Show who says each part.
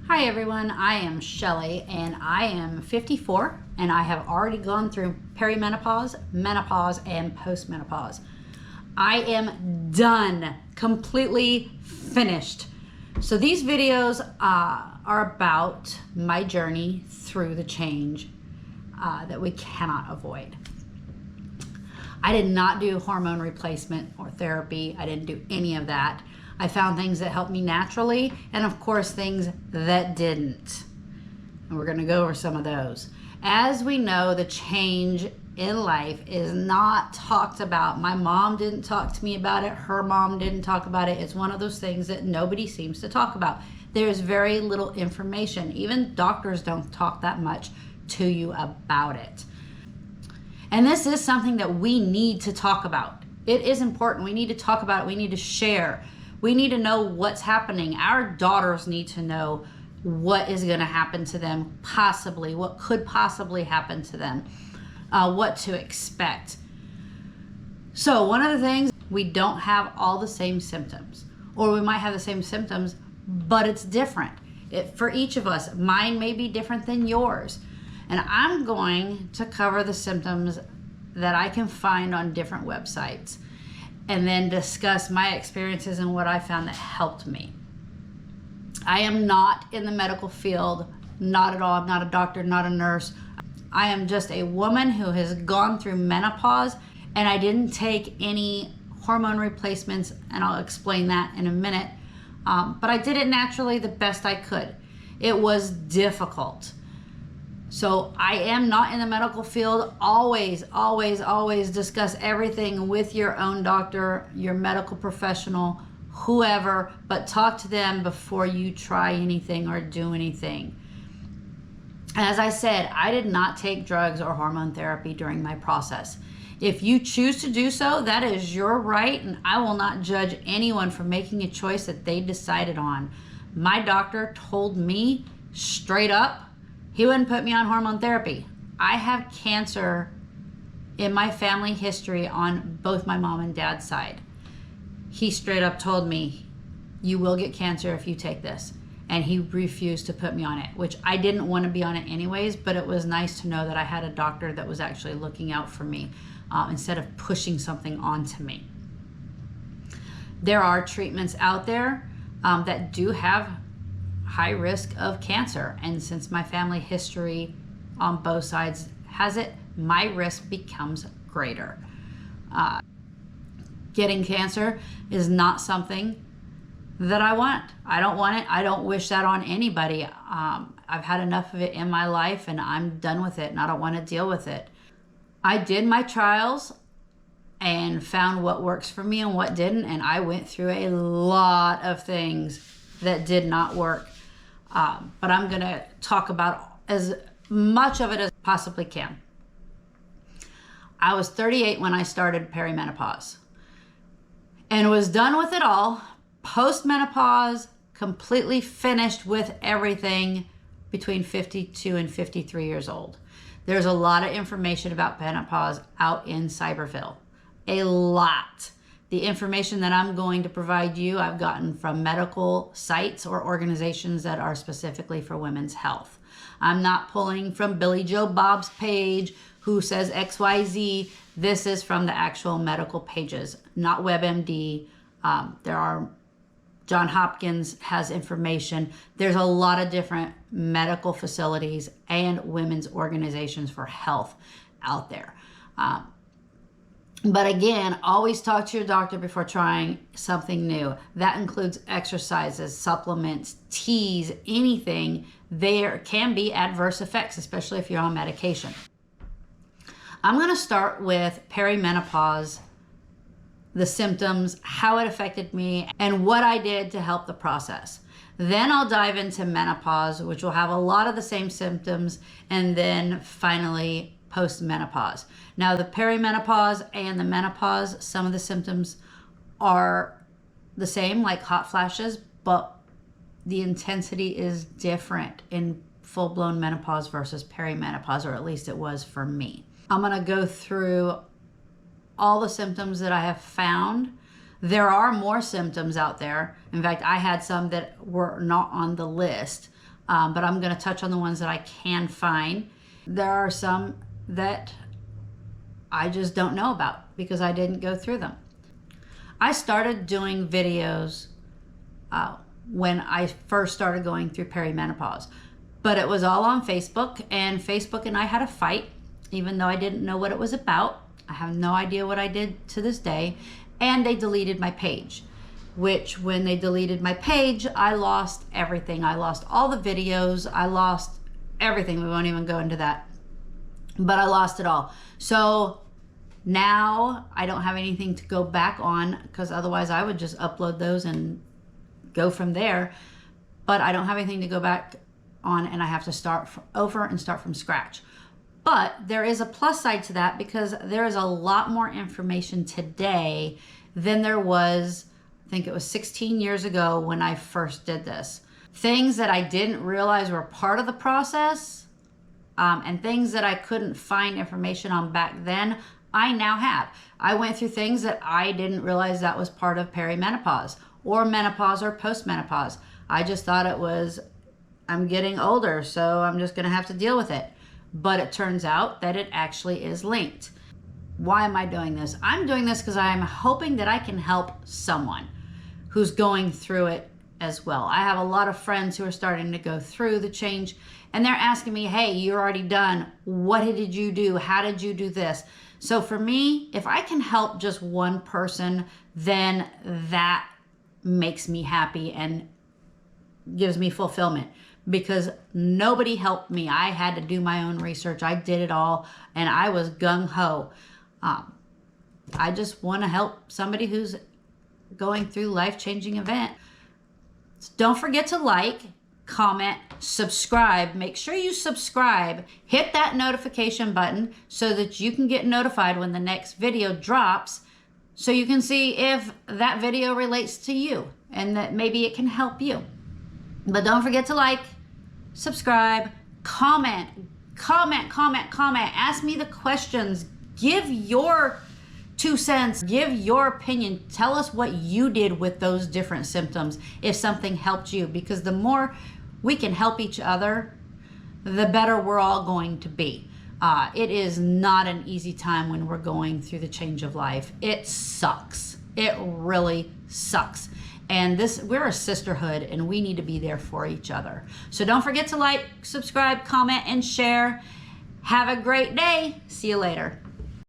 Speaker 1: Hi everyone, I am Shelly and I am 54 and I have already gone through perimenopause, menopause, and postmenopause. I am done, completely finished. So these videos are about my journey through the change that we cannot avoid. I did not do hormone replacement or therapy. I didn't do any of that. I found things that helped me naturally, and of course things that didn't. And we're going to go over some of those. As we know, the change in life is not talked about. My mom didn't talk to me about it. Her mom didn't talk about it. It's one of those things that nobody seems to talk about. There's very little information. Even doctors don't talk that much to you about it. And this is something that we need to talk about. It is important. We need to talk about it. We need to share. We need to know what's happening. Our daughters need to know what is going to happen to them, possibly, what could possibly happen to them, what to expect. So one of the things, we don't have all the same symptoms, or we might have the same symptoms, but it's different. For each of us, mine may be different than yours. And I'm going to cover the symptoms that I can find on different websites, and then discuss my experiences and what I found that helped me. I am not in the medical field, not at all. I'm not a doctor, not a nurse. I am just a woman who has gone through menopause, and I didn't take any hormone replacements, and I'll explain that in a minute. But I did it naturally the best I could. It was difficult. So I am not in the medical field. Always, always, always discuss everything with your own doctor, your medical professional, whoever, but talk to them before you try anything or do anything. As I said, I did not take drugs or hormone therapy during my process. If you choose to do so, that is your right, and I will not judge anyone for making a choice that they decided on. My doctor told me straight up, he wouldn't put me on hormone therapy. I have cancer in my family history on both my mom and dad's side. He straight up told me, you will get cancer if you take this. And he refused to put me on it, which I didn't want to be on it anyways, but it was nice to know that I had a doctor that was actually looking out for me instead of pushing something onto me. There are treatments out there that do have high risk of cancer, and since my family history on both sides has it, my risk becomes greater. Getting cancer is not something that I want. I don't want it. I don't wish that on anybody. I've had enough of it in my life, and I'm done with it, and I don't want to deal with it. I did my trials and found what works for me and what didn't, and I went through a lot of things that did not work. But I'm going to talk about as much of it as possibly can. I was 38 when I started perimenopause and was done with it all. Post-menopause, completely finished with everything between 52 and 53 years old. There's a lot of information about menopause out in Cyberville. A lot. The information that I'm going to provide you, I've gotten from medical sites or organizations that are specifically for women's health. I'm not pulling from Billy Joe Bob's page who says XYZ. This is from the actual medical pages, not WebMD. John Hopkins has information. There's a lot of different medical facilities and women's organizations for health out there. But again, always talk to your doctor before trying something new. That includes exercises, supplements, teas, anything. There can be adverse effects, especially if you're on medication. I'm going to start with perimenopause, the symptoms, how it affected me, and what I did to help the process. Then I'll dive into menopause, which will have a lot of the same symptoms, and then finally post-menopause. Now the perimenopause and the menopause, some of the symptoms are the same, like hot flashes, but the intensity is different in full-blown menopause versus perimenopause, or at least it was for me. I'm gonna go through all the symptoms that I have found. There are more symptoms out there. In fact, I had some that were not on the list. but I'm going to touch on the ones that I can find. There are some that I just don't know about because I didn't go through them. I started doing videos when I first started going through perimenopause, but it was all on Facebook, and Facebook and I had a fight, even though I didn't know what it was about. I have no idea what I did to this day, and they deleted my page, which when they deleted my page, I lost everything. I lost all the videos, I lost everything. We won't even go into that, but I lost it all. So now I don't have anything to go back on, because otherwise I would just upload those and go from there. But I don't have anything to go back on, and I have to start over and start from scratch. But there is a plus side to that, because there is a lot more information today than there was, I think it was 16 years ago when I first did this. Things that I didn't realize were part of the process, and things that I couldn't find information on back then, I now have. I went through things that I didn't realize that was part of perimenopause or menopause or postmenopause. I just thought it was, I'm getting older, so I'm just gonna have to deal with it. But it turns out that it actually is linked. Why am I doing this? I'm doing this because I'm hoping that I can help someone who's going through it as well. I have a lot of friends who are starting to go through the change, and they're asking me, hey, you're already done. What did you do? How did you do this? So for me, if I can help just one person, then that makes me happy and gives me fulfillment, because nobody helped me. I had to do my own research. I did it all, and I was gung-ho. I just want to help somebody who's going through life-changing event. So don't forget to like, comment, subscribe. Make sure you subscribe. Hit that notification button so that you can get notified when the next video drops, so you can see if that video relates to you and that maybe it can help you. But don't forget to like, subscribe, comment. Ask me the questions. Give your 2 cents. Give your opinion. Tell us what you did with those different symptoms, if something helped you, because the more we can help each other, the better we're all going to be. It is not an easy time when we're going through the change of life. It sucks. It really sucks. And we're a sisterhood, and we need to be there for each other. So don't forget to like, subscribe, comment, and share. Have a great day. See you later.